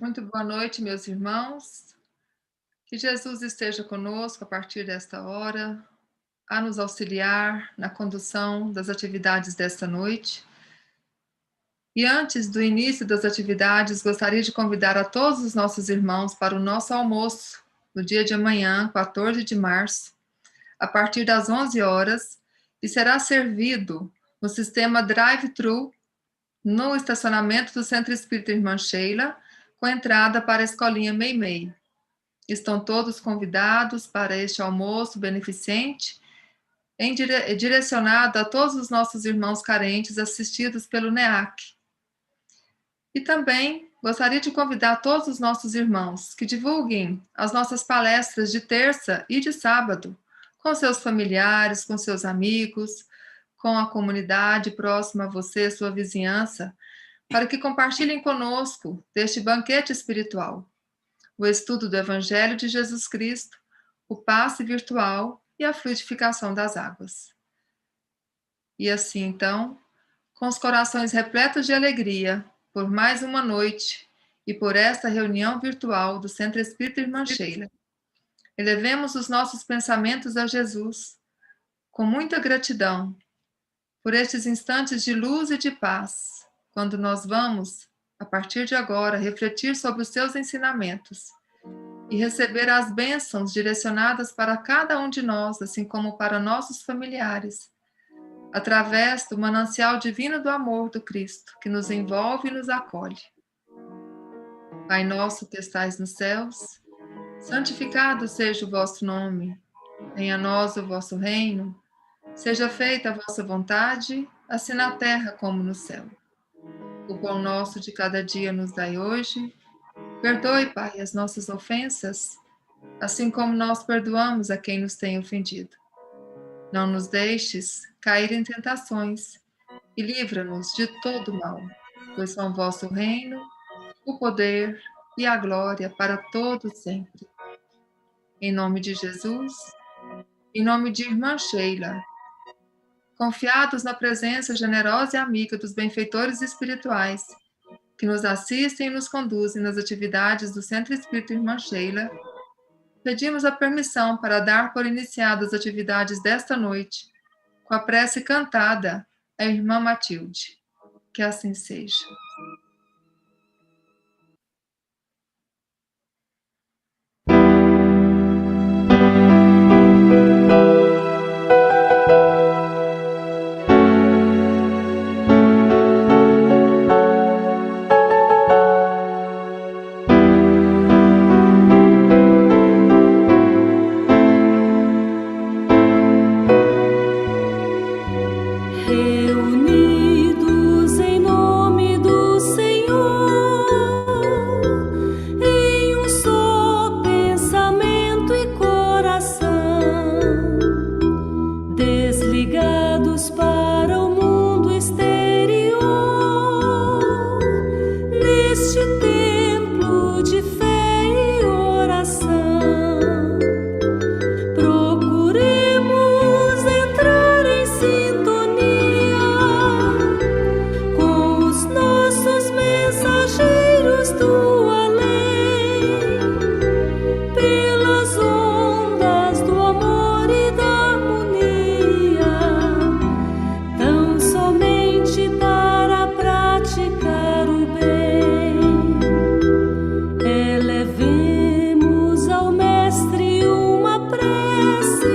Muito boa noite, meus irmãos. Que Jesus esteja conosco a partir desta hora, a nos auxiliar na condução das atividades desta noite. E antes do início das atividades, gostaria de convidar a todos os nossos irmãos para o nosso almoço, no dia de amanhã, 14 de março, a partir das 11 horas, e será servido no sistema drive-thru, no estacionamento do Centro Espírita Irmã Sheila, com entrada para a Escolinha Meimei. Estão todos convidados para este almoço beneficente, direcionado a todos os nossos irmãos carentes assistidos pelo NEAC. E também gostaria de convidar todos os nossos irmãos que divulguem as nossas palestras de terça e de sábado, com seus familiares, com seus amigos, com a comunidade próxima a você, sua vizinhança, para que compartilhem conosco deste banquete espiritual, o estudo do Evangelho de Jesus Cristo, o passe virtual e a fluidificação das águas. E assim, então, com os corações repletos de alegria, por mais uma noite e por esta reunião virtual do Centro Espírita Irmã Sheila, elevemos os nossos pensamentos a Jesus, com muita gratidão, por estes instantes de luz e de paz, quando nós vamos, a partir de agora, refletir sobre os seus ensinamentos e receber as bênçãos direcionadas para cada um de nós, assim como para nossos familiares, através do manancial divino do amor do Cristo, que nos envolve e nos acolhe. Pai nosso que estais nos céus, santificado seja o vosso nome, venha a nós o vosso reino, seja feita a vossa vontade, assim na terra como no céu. O pão nosso de cada dia nos dai hoje. Perdoe, Pai, as nossas ofensas, assim como nós perdoamos a quem nos tem ofendido. Não nos deixes cair em tentações e livra-nos de todo mal, pois são vosso reino, o poder e a glória para todos sempre. Em nome de Jesus, em nome de Irmã Sheila, confiados na presença generosa e amiga dos benfeitores espirituais, que nos assistem e nos conduzem nas atividades do Centro Espírita Irmã Sheila, pedimos a permissão para dar por iniciadas as atividades desta noite, com a prece cantada à Irmã Matilde. Que assim seja. Reunidos em nome do Senhor, em um só pensamento e coração, desligados para o mundo exterior, neste templo de fé e oração, procuremos entrar em sintonia com os nossos mensageiros do além, pelas ondas do amor e da harmonia, tão somente para praticar o bem. Elevemos ao Mestre uma prece,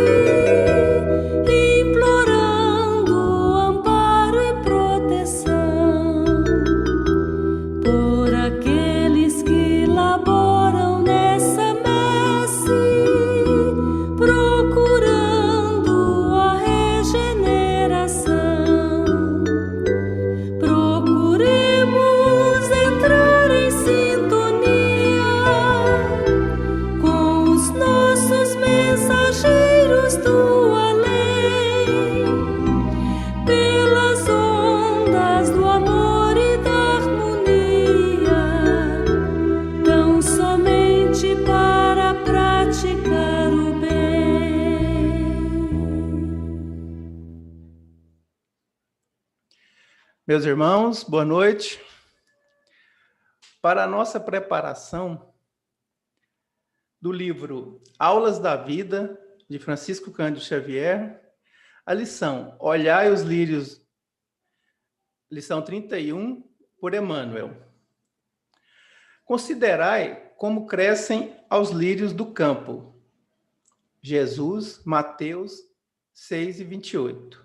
implorando amparo e proteção por aqueles que laboram nessa messe, procurando a regeneração. Procuremos entrar em sintonia com os nossos mensageiros do além, pelas ondas do amor e da harmonia, tão somente para praticar o bem. Meus irmãos, boa noite. para a nossa preparação do livro Aulas da Vida, de Francisco Cândido Xavier, a lição Olhai os Lírios, lição 31, por Emmanuel. Considerai como crescem aos lírios do campo. Jesus, Mateus 6 e 28.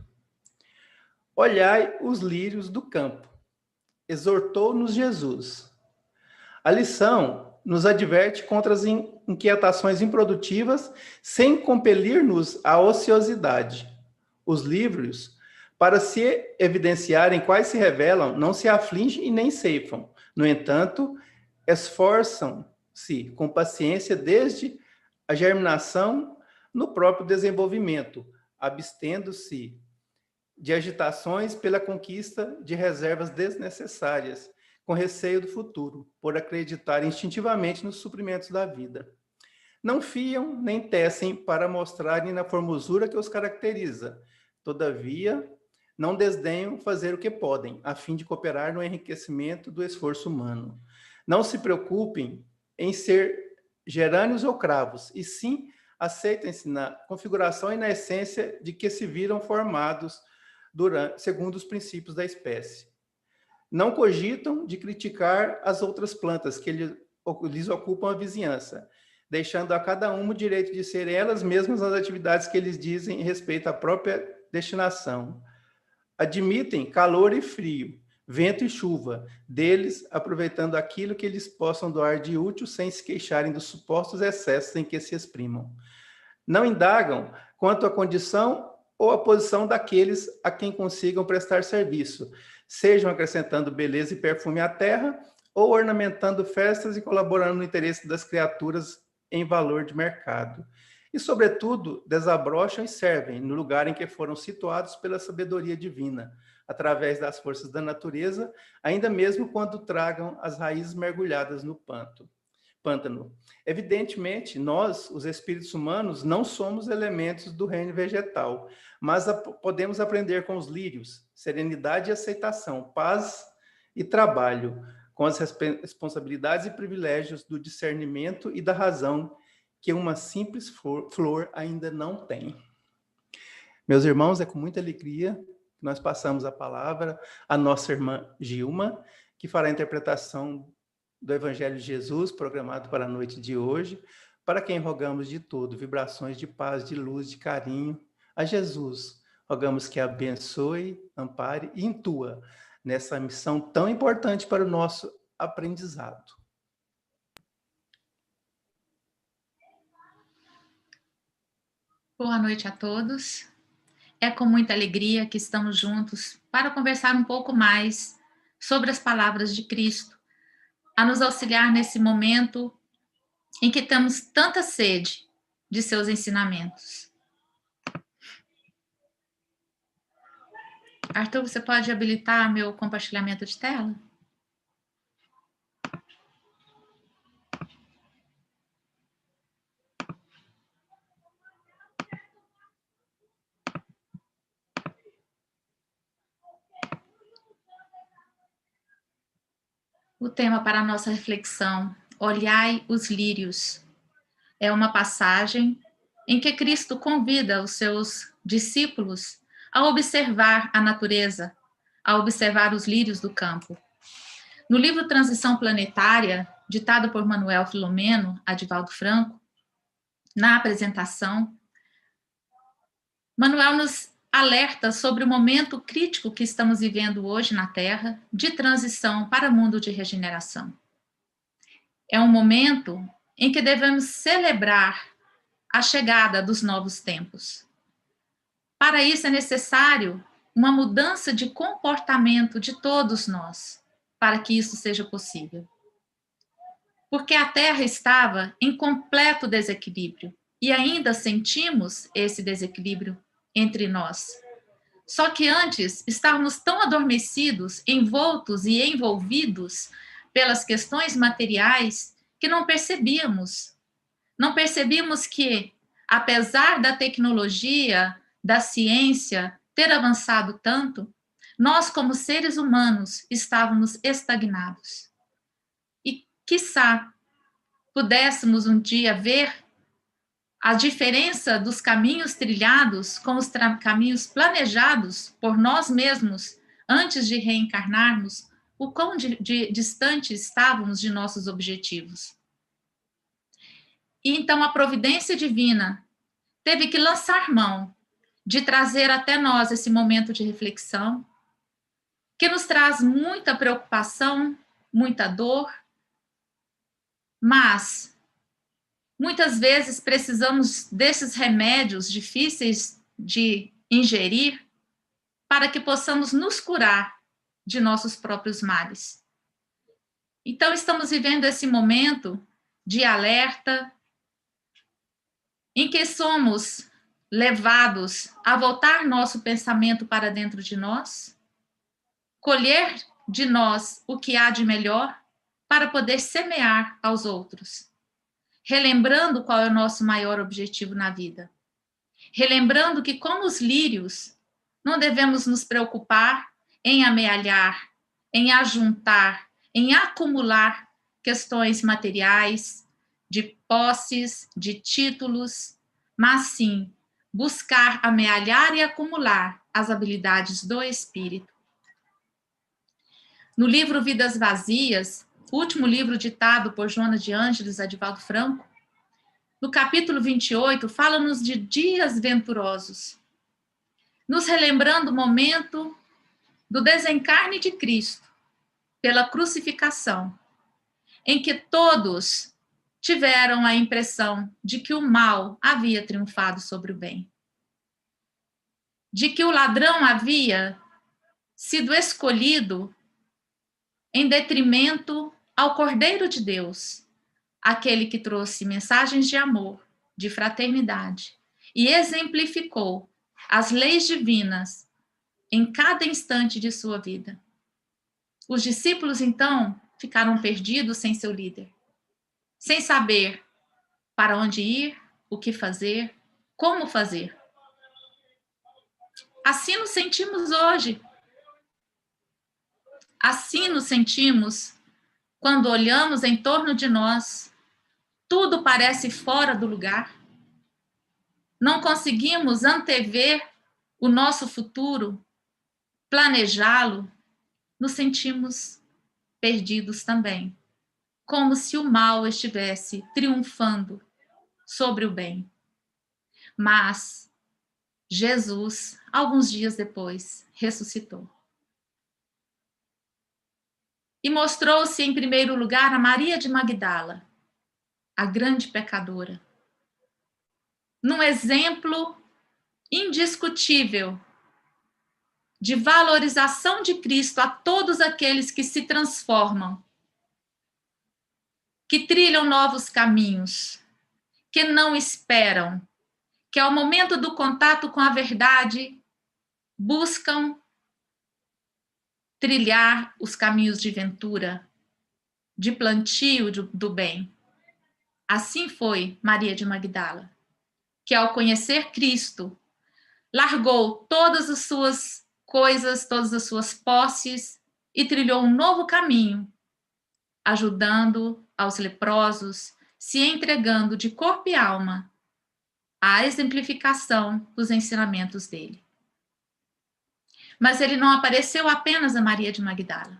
Olhai os lírios do campo. Exortou-nos Jesus. A lição nos adverte contra as inquietações improdutivas, sem compelir-nos à ociosidade. Os lírios, para se evidenciarem quais se revelam, não se afligem e nem ceifam. No entanto, esforçam-se com paciência desde a germinação no próprio desenvolvimento, abstendo-se de agitações pela conquista de reservas desnecessárias, com receio do futuro, por acreditar instintivamente nos suprimentos da vida. Não fiam nem tecem para mostrarem na formosura que os caracteriza. Todavia, não desdenham fazer o que podem, a fim de cooperar no enriquecimento do esforço humano. Não se preocupem em ser gerânios ou cravos, e sim aceitem-se na configuração e na essência de que se viram formados segundo os princípios da espécie. Não cogitam de criticar as outras plantas que lhes ocupam a vizinhança, deixando a cada uma o direito de ser elas mesmas as atividades que lhes dizem respeito à própria destinação. Admitem calor e frio, vento e chuva, deles aproveitando aquilo que eles possam doar de útil sem se queixarem dos supostos excessos em que se exprimam. Não indagam quanto à condição ou à posição daqueles a quem consigam prestar serviço, sejam acrescentando beleza e perfume à terra, ou ornamentando festas e colaborando no interesse das criaturas em valor de mercado. E, sobretudo, desabrocham e servem no lugar em que foram situados pela sabedoria divina, através das forças da natureza, ainda mesmo quando tragam as raízes mergulhadas no pântano. Evidentemente, nós, os espíritos humanos, não somos elementos do reino vegetal, mas podemos aprender com os lírios, serenidade e aceitação, paz e trabalho, com as responsabilidades e privilégios do discernimento e da razão que uma simples flor ainda não tem. Meus irmãos, é com muita alegria que nós passamos a palavra à nossa irmã Gilma, que fará a interpretação do Evangelho de Jesus, programado para a noite de hoje, para quem rogamos de todo, vibrações de paz, de luz, de carinho, a Jesus. Rogamos que abençoe, ampare e intua nessa missão tão importante para o nosso aprendizado. Boa noite a todos. É com muita alegria que estamos juntos para conversar um pouco mais sobre as palavras de Cristo, a nos auxiliar nesse momento em que temos tanta sede de seus ensinamentos. Arthur, você pode habilitar meu compartilhamento de tela? O tema para a nossa reflexão, olhai os lírios, é uma passagem em que Cristo convida os seus discípulos a observar a natureza, a observar os lírios do campo. No livro Transição Planetária, ditado por Manuel Filomeno, Adivaldo Franco, na apresentação, Manuel nos alerta sobre o momento crítico que estamos vivendo hoje na Terra, de transição para o mundo de regeneração. É um momento em que devemos celebrar a chegada dos novos tempos. Para isso é necessário uma mudança de comportamento de todos nós, para que isso seja possível. Porque a Terra estava em completo desequilíbrio e ainda sentimos esse desequilíbrio entre nós. Só que antes estávamos tão adormecidos, envoltos e envolvidos pelas questões materiais que não percebíamos. Não percebíamos que, apesar da tecnologia, da ciência ter avançado tanto, nós, como seres humanos, estávamos estagnados. E quiçá, pudéssemos um dia ver a diferença dos caminhos trilhados com os caminhos planejados por nós mesmos antes de reencarnarmos, o quão distante estávamos de nossos objetivos. E então a providência divina teve que lançar mão de trazer até nós esse momento de reflexão, que nos traz muita preocupação, muita dor, mas muitas vezes precisamos desses remédios difíceis de ingerir para que possamos nos curar de nossos próprios males. Então, estamos vivendo esse momento de alerta, em que somos levados a voltar nosso pensamento para dentro de nós, colher de nós o que há de melhor para poder semear aos outros, relembrando qual é o nosso maior objetivo na vida. Relembrando que, como os lírios, não devemos nos preocupar em amealhar, em ajuntar, em acumular questões materiais, de posses, de títulos, mas sim buscar amealhar e acumular as habilidades do espírito. No livro Vidas Vazias, último livro ditado por Joana de Ângeles e Edivaldo Franco, no capítulo 28, fala-nos de dias venturosos, nos relembrando o momento do desencarne de Cristo, pela crucificação, em que todos tiveram a impressão de que o mal havia triunfado sobre o bem, de que o ladrão havia sido escolhido em detrimento ao Cordeiro de Deus, aquele que trouxe mensagens de amor, de fraternidade, e exemplificou as leis divinas em cada instante de sua vida. Os discípulos, então, ficaram perdidos sem seu líder, sem saber para onde ir, o que fazer, como fazer. Assim nos sentimos hoje. Assim nos sentimos quando olhamos em torno de nós, tudo parece fora do lugar. Não conseguimos antever o nosso futuro, planejá-lo, nos sentimos perdidos também, como se o mal estivesse triunfando sobre o bem. Mas Jesus, alguns dias depois, ressuscitou. E mostrou-se em primeiro lugar a Maria de Magdala, a grande pecadora, num exemplo indiscutível de valorização de Cristo a todos aqueles que se transformam, que trilham novos caminhos, que não esperam, que ao momento do contato com a verdade buscam trilhar os caminhos de ventura, de plantio do bem. Assim foi Maria de Magdala, que ao conhecer Cristo, largou todas as suas coisas, todas as suas posses e trilhou um novo caminho, ajudando aos leprosos, se entregando de corpo e alma à exemplificação dos ensinamentos dele. Mas ele não apareceu apenas a Maria de Magdala.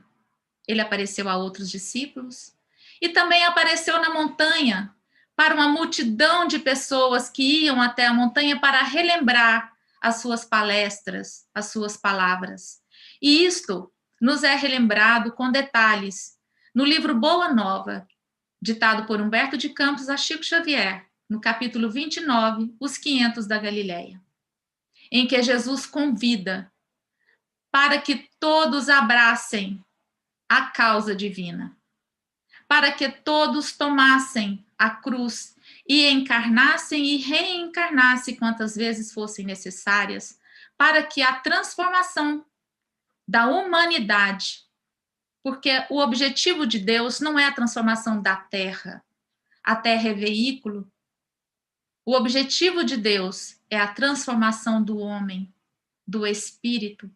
Ele apareceu a outros discípulos e também apareceu na montanha para uma multidão de pessoas que iam até a montanha para relembrar as suas palestras, as suas palavras. E isto nos é relembrado com detalhes no livro Boa Nova, ditado por Humberto de Campos a Chico Xavier, no capítulo 29, Os 500 da Galileia, em que Jesus convida para que todos abracem a causa divina, para que todos tomassem a cruz e encarnassem e reencarnassem quantas vezes fossem necessárias, para que a transformação da humanidade, porque o objetivo de Deus não é a transformação da terra, a terra é veículo. O objetivo de Deus é a transformação do homem, do espírito.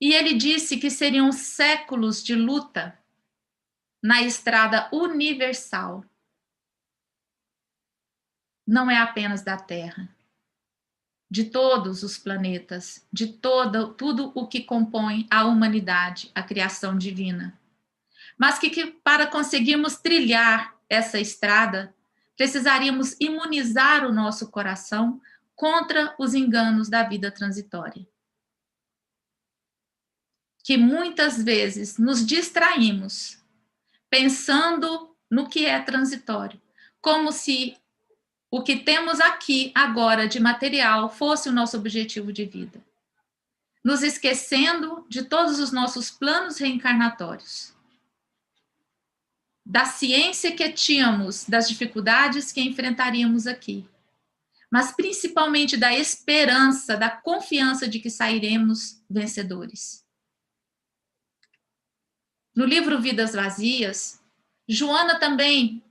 E ele disse que seriam séculos de luta na estrada universal. Não é apenas da Terra, de todos os planetas, de tudo o que compõe a humanidade, a criação divina. Mas que para conseguirmos trilhar essa estrada, precisaríamos imunizar o nosso coração contra os enganos da vida transitória. Que muitas vezes nos distraímos pensando no que é transitório, como se o que temos aqui agora de material fosse o nosso objetivo de vida, nos esquecendo de todos os nossos planos reencarnatórios, da ciência que tínhamos, das dificuldades que enfrentaríamos aqui, mas principalmente da esperança, da confiança de que sairemos vencedores. No livro Vidas Vazias, Joana também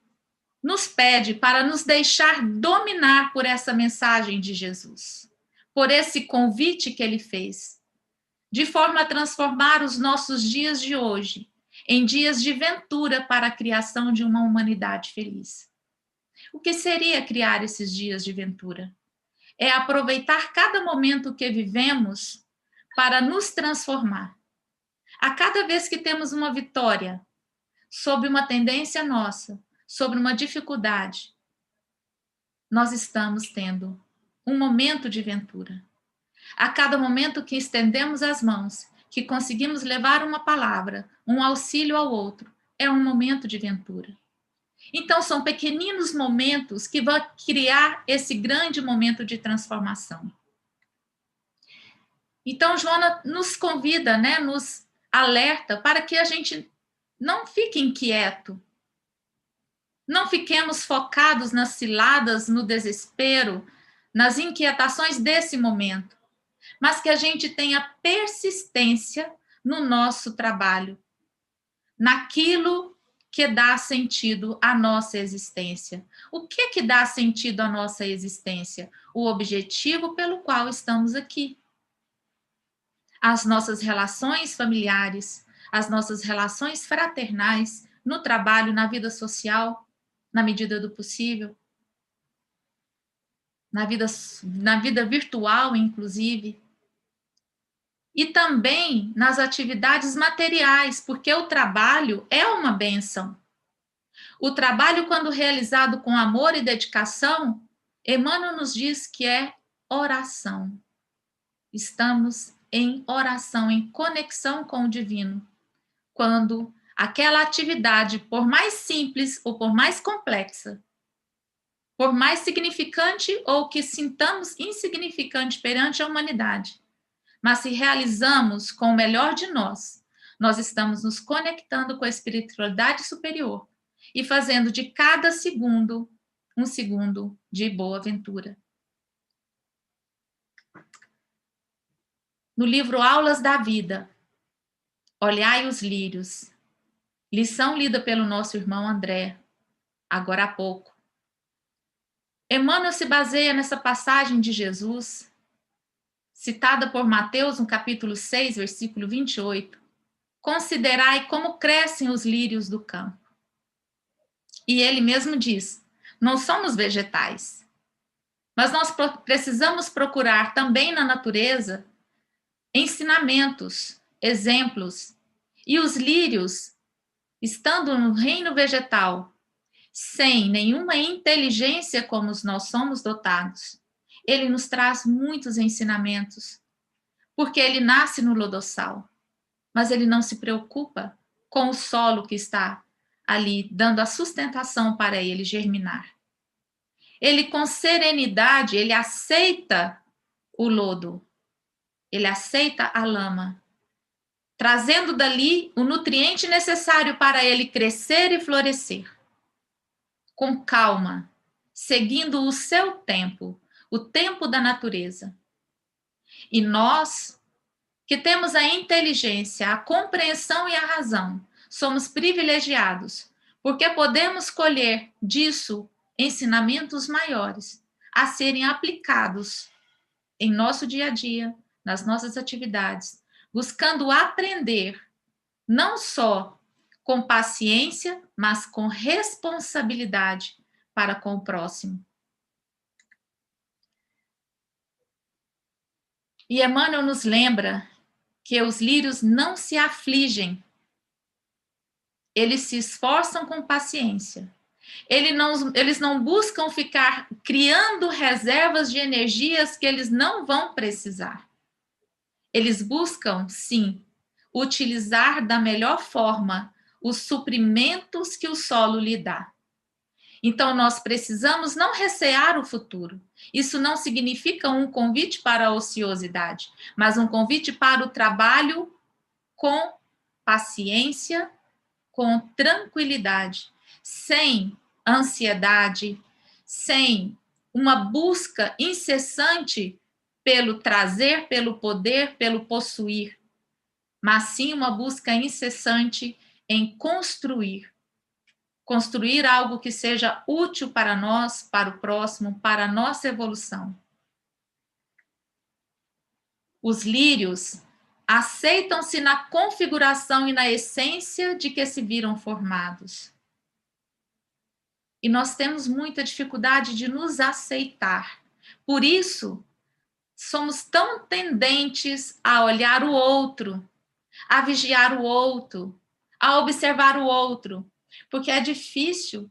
nos pede para nos deixar dominar por essa mensagem de Jesus, por esse convite que ele fez, de forma a transformar os nossos dias de hoje em dias de ventura para a criação de uma humanidade feliz. O que seria criar esses dias de ventura? É aproveitar cada momento que vivemos para nos transformar. A cada vez que temos uma vitória sobre uma tendência nossa, sobre uma dificuldade, nós estamos tendo um momento de ventura. A cada momento que estendemos as mãos, que conseguimos levar uma palavra, um auxílio ao outro, é um momento de ventura. Então, são pequeninos momentos que vão criar esse grande momento de transformação. Então, Joana nos convida, né, nos alerta para que a gente não fique inquieto, não fiquemos focados nas ciladas, no desespero, nas inquietações desse momento, mas que a gente tenha persistência no nosso trabalho, naquilo que dá sentido à nossa existência. O que dá sentido à nossa existência? O objetivo pelo qual estamos aqui. As nossas relações familiares, as nossas relações fraternais, no trabalho, na vida social, na medida do possível, na vida virtual, inclusive, e também nas atividades materiais, porque o trabalho é uma bênção. O trabalho, quando realizado com amor e dedicação, Emmanuel nos diz que é oração. Estamos em oração, em conexão com o divino, quando aquela atividade, por mais simples ou por mais complexa, por mais significante ou que sintamos insignificante perante a humanidade, mas se realizamos com o melhor de nós, nós estamos nos conectando com a espiritualidade superior e fazendo de cada segundo um segundo de boa ventura. No livro Aulas da Vida, Olhai os Lírios, lição lida pelo nosso irmão André, agora há pouco. Emmanuel se baseia nessa passagem de Jesus, citada por Mateus no capítulo 6, versículo 28. Considerai como crescem os lírios do campo. E ele mesmo diz, não somos vegetais, mas nós precisamos procurar também na natureza ensinamentos, exemplos, e os lírios, estando no reino vegetal, sem nenhuma inteligência como nós somos dotados, ele nos traz muitos ensinamentos, porque ele nasce no lodossal, mas ele não se preocupa com o solo que está ali, dando a sustentação para ele germinar. Ele, com serenidade, ele aceita o lodo, ele aceita a lama, trazendo dali o nutriente necessário para ele crescer e florescer. Com calma, seguindo o seu tempo, o tempo da natureza. E nós, que temos a inteligência, a compreensão e a razão, somos privilegiados, porque podemos colher disso ensinamentos maiores a serem aplicados em nosso dia a dia, nas nossas atividades, buscando aprender não só com paciência, mas com responsabilidade para com o próximo. E Emmanuel nos lembra que os lírios não se afligem, eles se esforçam com paciência. Eles não buscam ficar criando reservas de energias que eles não vão precisar. Eles buscam, sim, utilizar da melhor forma os suprimentos que o solo lhe dá. Então, nós precisamos não recear o futuro. Isso não significa um convite para a ociosidade, mas um convite para o trabalho com paciência, com tranquilidade, sem ansiedade, sem uma busca incessante pelo trazer, pelo poder, pelo possuir, mas sim uma busca incessante em construir algo que seja útil para nós, para o próximo, para a nossa evolução. Os lírios aceitam-se na configuração e na essência de que se viram formados. E nós temos muita dificuldade de nos aceitar. Por isso, somos tão tendentes a olhar o outro, a vigiar o outro, a observar o outro, porque é difícil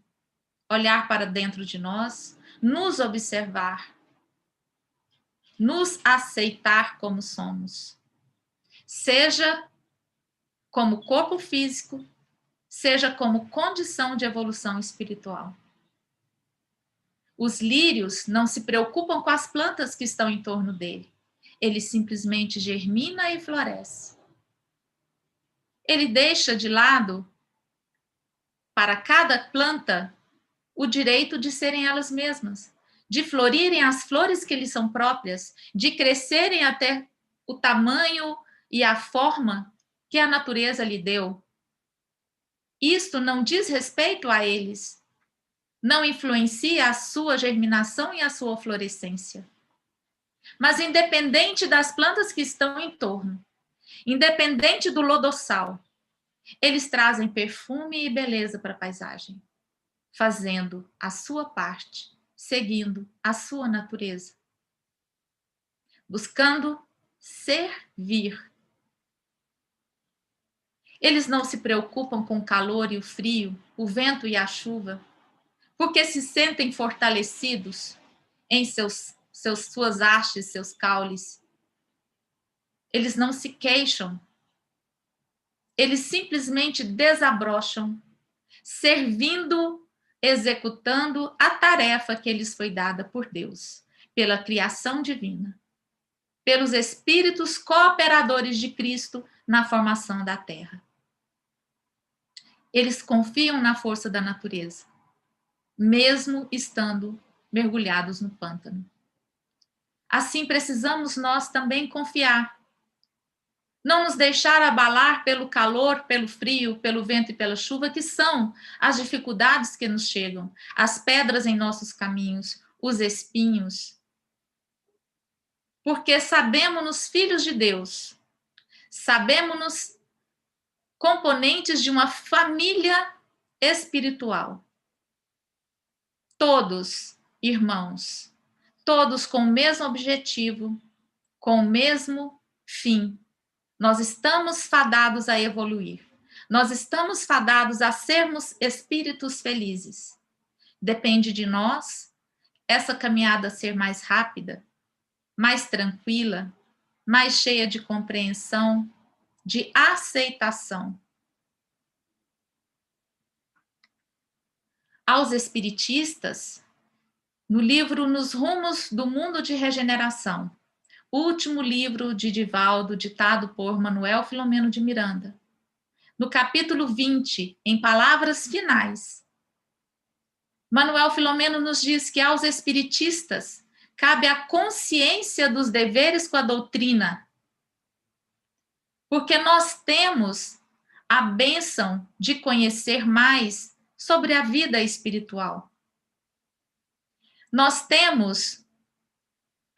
olhar para dentro de nós, nos observar, nos aceitar como somos. Seja como corpo físico, seja como condição de evolução espiritual. Os lírios não se preocupam com as plantas que estão em torno dele. Ele simplesmente germina e floresce. Ele deixa de lado, para cada planta, o direito de serem elas mesmas, de florirem as flores que lhes são próprias, de crescerem até o tamanho e a forma que a natureza lhe deu. Isto não diz respeito a eles, não influencia a sua germinação e a sua florescência. Mas independente das plantas que estão em torno, independente do lodossal, eles trazem perfume e beleza para a paisagem, fazendo a sua parte, seguindo a sua natureza, buscando servir. Eles não se preocupam com o calor e o frio, o vento e a chuva, porque se sentem fortalecidos em suas hastes, seus caules. Eles não se queixam. Eles simplesmente desabrocham, servindo, executando a tarefa que lhes foi dada por Deus, pela criação divina, pelos espíritos cooperadores de Cristo na formação da terra. Eles confiam na força da natureza, mesmo estando mergulhados no pântano. Assim precisamos nós também confiar. Não nos deixar abalar pelo calor, pelo frio, pelo vento e pela chuva, que são as dificuldades que nos chegam, as pedras em nossos caminhos, os espinhos. Porque sabemos-nos filhos de Deus, sabemos-nos componentes de uma família espiritual. Todos irmãos, todos com o mesmo objetivo, com o mesmo fim. Nós estamos fadados a evoluir. Nós estamos fadados a sermos espíritos felizes. Depende de nós essa caminhada ser mais rápida, mais tranquila, mais cheia de compreensão, de aceitação. Aos espiritistas, no livro Nos Rumos do Mundo de Regeneração, último livro de Divaldo, ditado por Manuel Filomeno de Miranda, no capítulo 20, em palavras finais, Manuel Filomeno nos diz que aos espiritistas cabe a consciência dos deveres com a doutrina, porque nós temos a bênção de conhecer mais sobre a vida espiritual. Nós temos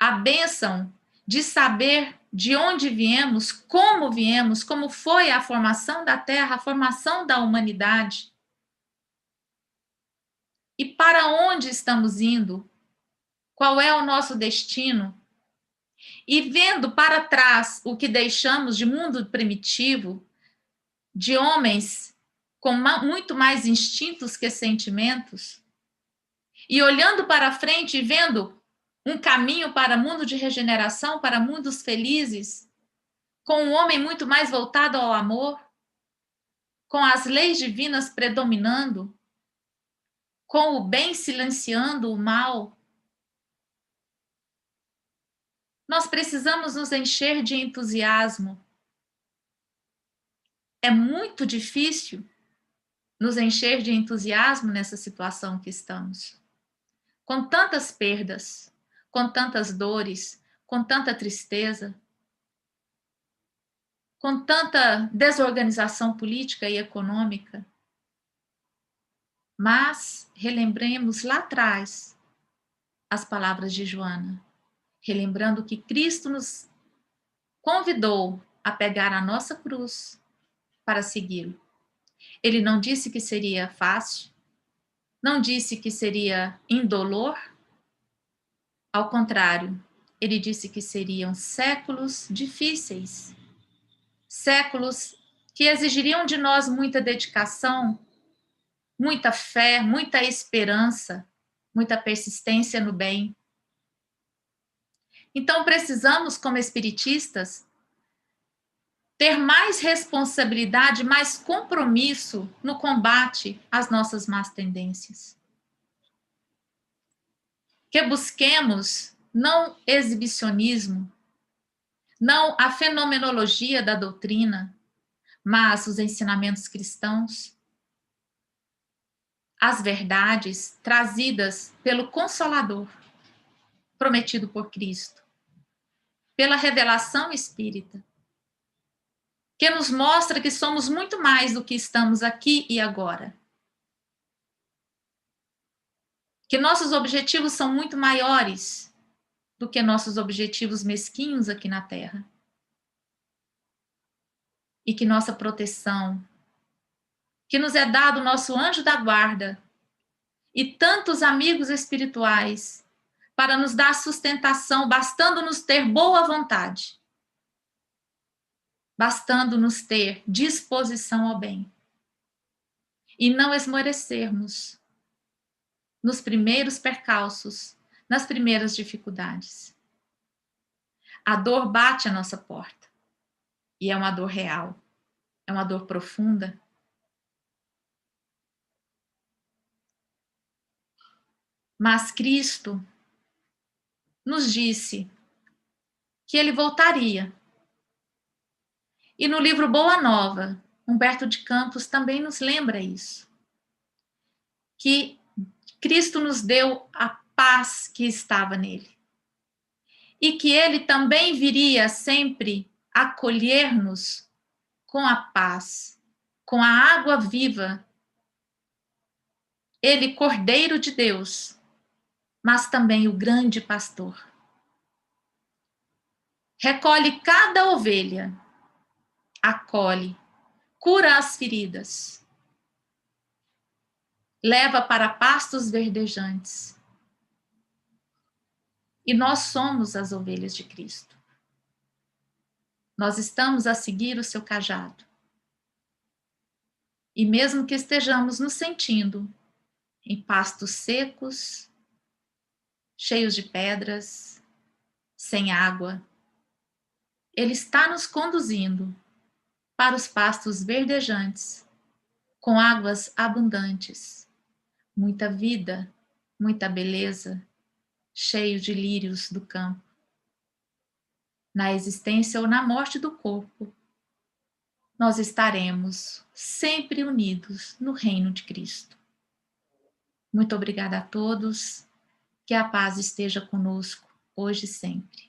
a bênção de saber de onde viemos, como foi a formação da Terra, a formação da humanidade. E para onde estamos indo? Qual é o nosso destino? E vendo para trás o que deixamos de mundo primitivo, de homens com muito mais instintos que sentimentos, e olhando para frente e vendo um caminho para mundo de regeneração, para mundos felizes, com um homem muito mais voltado ao amor, com as leis divinas predominando, com o bem silenciando o mal. Nós precisamos nos encher de entusiasmo. É muito difícil nos encher de entusiasmo nessa situação que estamos. Com tantas perdas, com tantas dores, com tanta tristeza, com tanta desorganização política e econômica. Mas relembremos lá atrás as palavras de Joana, relembrando que Cristo nos convidou a pegar a nossa cruz para segui-lo. Ele não disse que seria fácil, não disse que seria indolor, ao contrário, ele disse que seriam séculos difíceis, séculos que exigiriam de nós muita dedicação, muita fé, muita esperança, muita persistência no bem. Então precisamos, como espiritistas, ter mais responsabilidade, mais compromisso no combate às nossas más tendências. Que busquemos não exibicionismo, não a fenomenologia da doutrina, mas os ensinamentos cristãos, as verdades trazidas pelo Consolador, prometido por Cristo, pela revelação espírita, que nos mostra que somos muito mais do que estamos aqui e agora. Que nossos objetivos são muito maiores do que nossos objetivos mesquinhos aqui na Terra. E que nossa proteção, que nos é dado o nosso anjo da guarda e tantos amigos espirituais para nos dar sustentação, bastando nos ter boa vontade, bastando nos ter disposição ao bem e não esmorecermos nos primeiros percalços, nas primeiras dificuldades. A dor bate à nossa porta e é uma dor real, é uma dor profunda. Mas Cristo nos disse que ele voltaria. E no livro Boa Nova, Humberto de Campos também nos lembra isso. Que Cristo nos deu a paz que estava nele. E que ele também viria sempre acolher-nos com a paz, com a água viva. Ele, Cordeiro de Deus, mas também o grande pastor. Recolhe cada ovelha, acolhe, cura as feridas, leva para pastos verdejantes. E nós somos as ovelhas de Cristo. Nós estamos a seguir o seu cajado. E mesmo que estejamos nos sentindo em pastos secos, cheios de pedras, sem água, ele está nos conduzindo para os pastos verdejantes, com águas abundantes, muita vida, muita beleza, cheio de lírios do campo. Na existência ou na morte do corpo, nós estaremos sempre unidos no reino de Cristo. Muito obrigada a todos, que a paz esteja conosco hoje e sempre.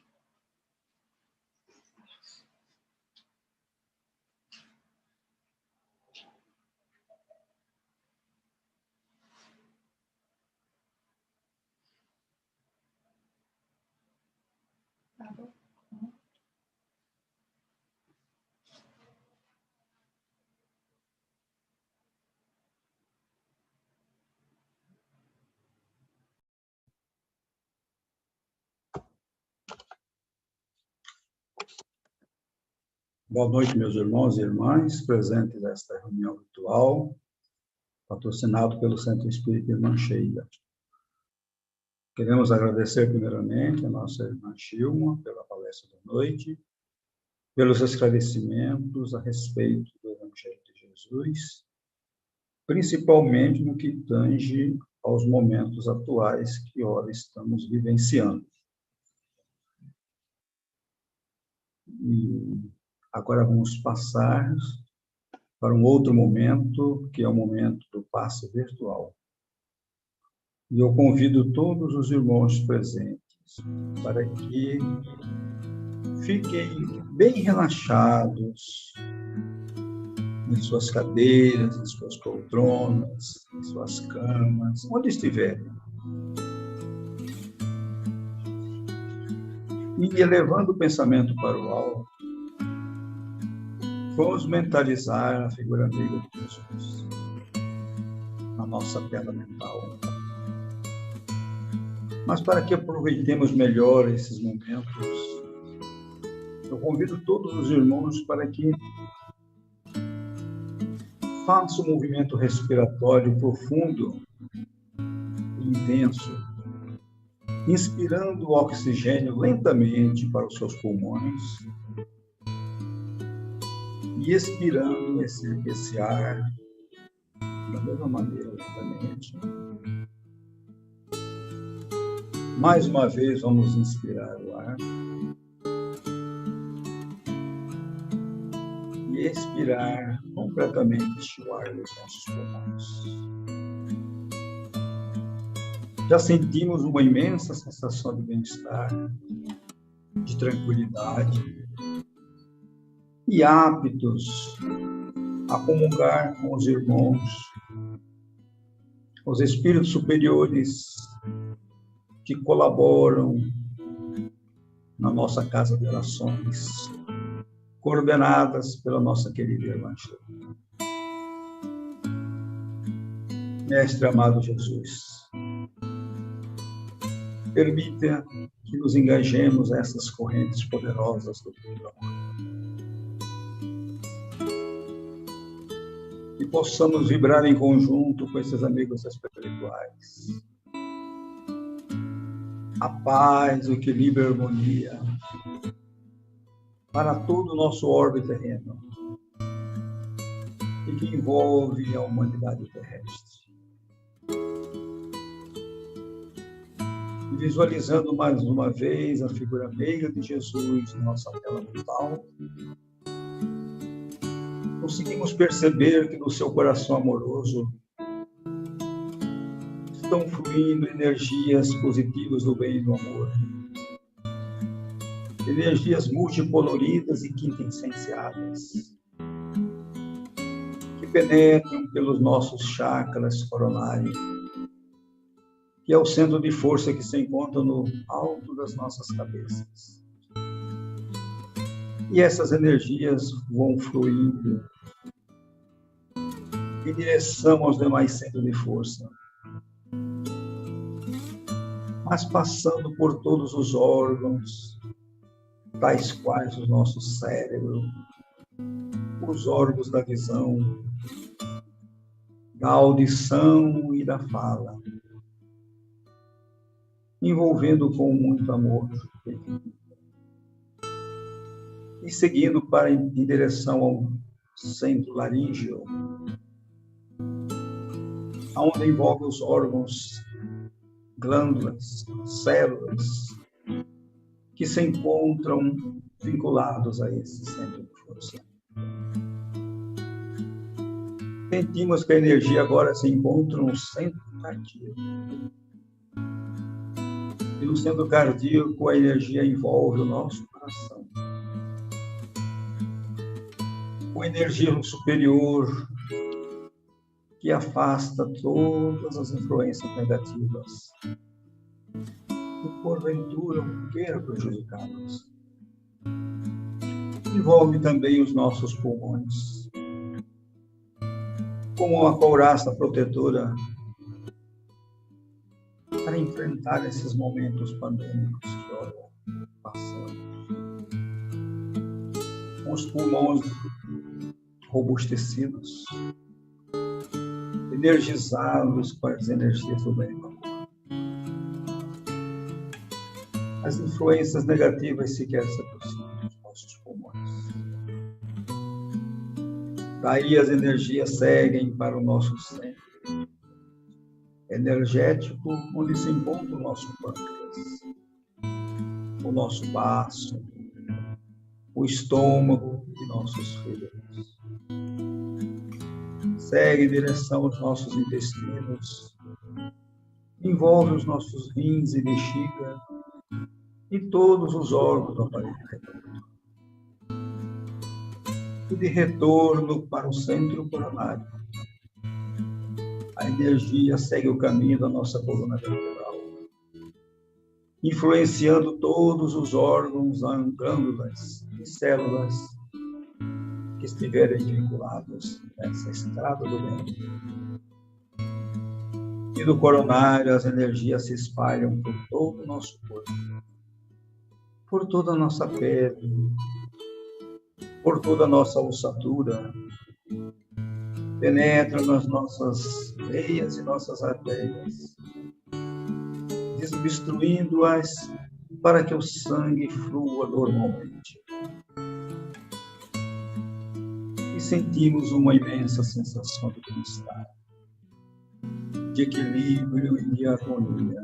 Boa noite, meus irmãos e irmãs, presentes nesta reunião virtual, patrocinado pelo Centro Espírita Irmã Sheila. Queremos agradecer primeiramente a nossa irmã Gilma pela palestra da noite, pelos esclarecimentos a respeito do Evangelho de Jesus, principalmente no que tange aos momentos atuais que ora estamos vivenciando. E agora vamos passar para um outro momento, que é o momento do passe virtual. E eu convido todos os irmãos presentes para que fiquem bem relaxados em suas cadeiras, em suas poltronas, em suas camas, onde estiverem. E elevando o pensamento para o alto, vamos mentalizar a figura amiga de Jesus na nossa tela mental. Mas para que aproveitemos melhor esses momentos, eu convido todos os irmãos para que façam um movimento respiratório profundo e intenso, inspirando o oxigênio lentamente para os seus pulmões e expirando esse ar da mesma maneira lentamente. Mais uma vez, vamos inspirar o ar e expirar completamente o ar dos nossos pulmões. Já sentimos uma imensa sensação de bem-estar, de tranquilidade e aptos a comungar com os irmãos, os espíritos superiores que colaboram na nossa casa de orações, coordenadas pela nossa querida irmã Sheila. Mestre amado Jesus, permita que nos engajemos nessas correntes poderosas do mundo amor. E possamos vibrar em conjunto com esses amigos espirituais. A paz, o equilíbrio e a harmonia para todo o nosso orbe terreno e que envolve a humanidade terrestre. E visualizando mais uma vez a figura meiga de Jesus em nossa tela mental, conseguimos perceber que no seu coração amoroso estão fluindo energias positivas do bem e do amor. Energias multicoloridas e quintessenciadas, que penetram pelos nossos chakras coronários, que é o centro de força que se encontra no alto das nossas cabeças. E essas energias vão fluindo em direção aos demais centros de força, mas passando por todos os órgãos, tais quais o nosso cérebro, os órgãos da visão, da audição e da fala, envolvendo com muito amor e seguindo em direção ao centro laríngeo, onde envolve os órgãos, glândulas, células, que se encontram vinculados a esse centro de força. Sentimos que a energia agora se encontra no centro cardíaco. E no centro cardíaco a energia envolve o nosso coração. Com energia superior que afasta todas as influências negativas que porventura queira prejudicá-los. Envolve também os nossos pulmões, como uma couraça protetora para enfrentar esses momentos pandêmicos que agora passamos. com os pulmões robustecidos, energizados com as energias do bem e do amor. As influências negativas sequer se aproximam dos nossos pulmões. Daí as energias seguem para o nosso centro energético, onde se encontra o nosso pâncreas, o nosso baço, o estômago e nossos fígados. Segue em direção aos nossos intestinos, envolve os nossos rins e bexiga e todos os órgãos do aparelho reprodutor. E de retorno para o centro coronário, a energia segue o caminho da nossa coluna vertebral, influenciando todos os órgãos, glândulas e células que estiverem vinculados nessa estrada do bem. E do coronário, as energias se espalham por todo o nosso corpo, por toda a nossa pele, por toda a nossa ossatura, penetram nas nossas veias e nossas artérias, desobstruindo-as para que o sangue flua normalmente. E sentimos uma imensa sensação de bem-estar, de equilíbrio e de harmonia,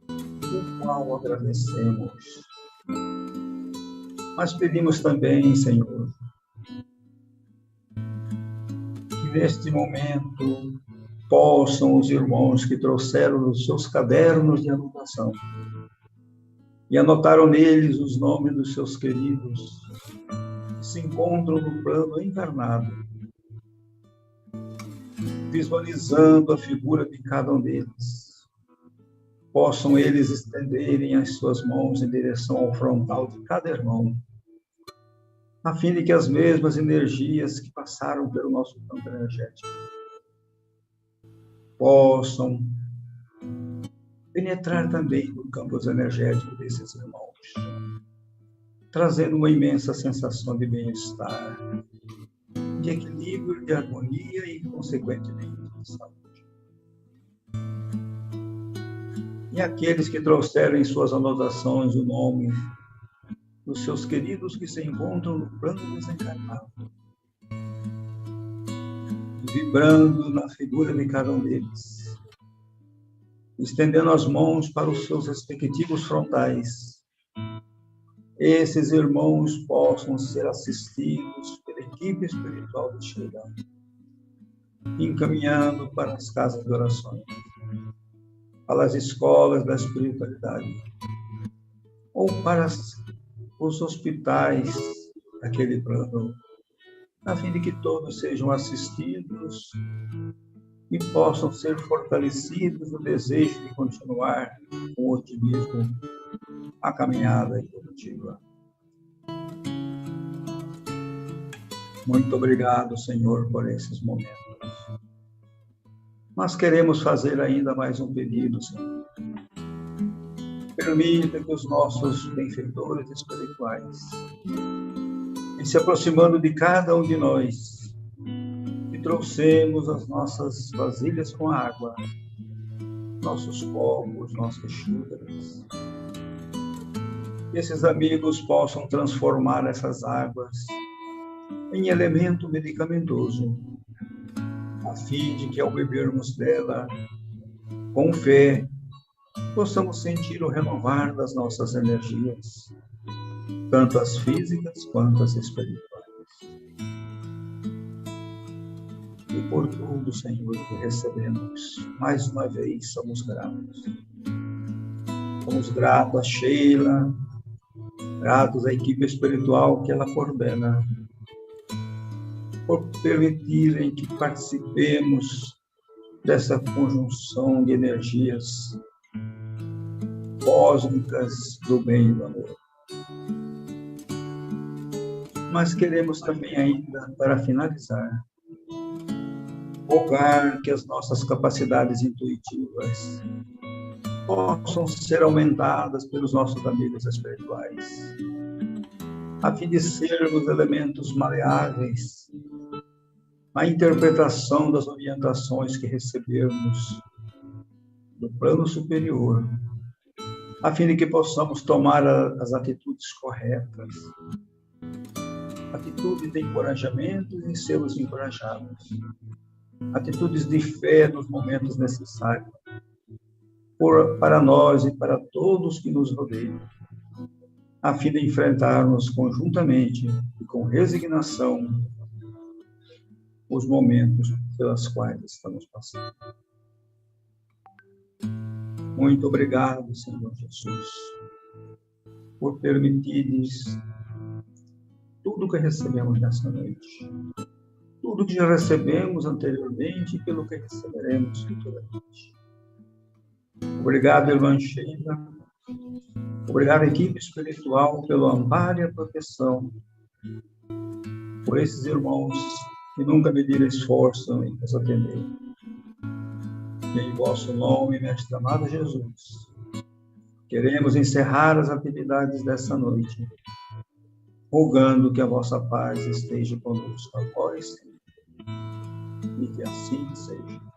o qual agradecemos. Mas pedimos também, Senhor, que neste momento possam os irmãos que trouxeram os seus cadernos de anotação e anotaram neles os nomes dos seus queridos que se encontram no plano encarnado, visualizando a figura de cada um deles, possam eles estenderem as suas mãos em direção ao frontal de cada irmão, a fim de que as mesmas energias que passaram pelo nosso campo energético possam penetrar também no campo energético desses irmãos, trazendo uma imensa sensação de bem-estar, de equilíbrio, de harmonia e, consequentemente, de saúde. E aqueles que trouxeram em suas anotações o nome dos seus queridos que se encontram no plano desencarnado, vibrando na figura de cada um deles, estendendo as mãos para os seus respectivos frontais, esses irmãos possam ser assistidos pela equipe espiritual de Sheila, encaminhando para as casas de orações, para as escolas da espiritualidade, ou para os hospitais daquele plano, a fim de que todos sejam assistidos e possam ser fortalecidos no desejo de continuar com otimismo a caminhada evolutiva. Muito obrigado, Senhor, por esses momentos. Nós queremos fazer ainda mais um pedido, Senhor. Permita que os nossos benfeitores espirituais, em se aproximando de cada um de nós, que trouxemos as nossas vasilhas com água, nossos copos, nossas xícaras, esses amigos possam transformar essas águas em elemento medicamentoso, a fim de que, ao bebermos dela, com fé, possamos sentir o renovar das nossas energias, tanto as físicas quanto as espirituais. E por tudo, Senhor, que recebemos, mais uma vez somos gratos. Somos gratos a Sheila, gratos à equipe espiritual que ela coordena, por permitirem que participemos dessa conjunção de energias cósmicas do bem e do amor. Mas queremos também ainda, para finalizar, rogar que as nossas capacidades intuitivas possam ser aumentadas pelos nossos amigos espirituais, a fim de sermos elementos maleáveis na interpretação das orientações que recebemos do plano superior, a fim de que possamos tomar as atitudes corretas, atitudes de encorajamento e sermos encorajados, atitudes de fé nos momentos necessários, para nós e para todos que nos rodeiam, a fim de enfrentarmos conjuntamente e com resignação os momentos pelos quais estamos passando. Muito obrigado, Senhor Jesus, por permitires tudo que recebemos nessa noite, tudo que já recebemos anteriormente e pelo que receberemos futuramente. Obrigado, irmã Sheila. Obrigado, equipe espiritual, pelo amparo e a proteção, por esses irmãos que nunca mediram esforço em nos atender. E em vosso nome, Mestre amado Jesus, queremos encerrar as atividades dessa noite, rogando que a vossa paz esteja conosco agora e sempre. E que assim seja.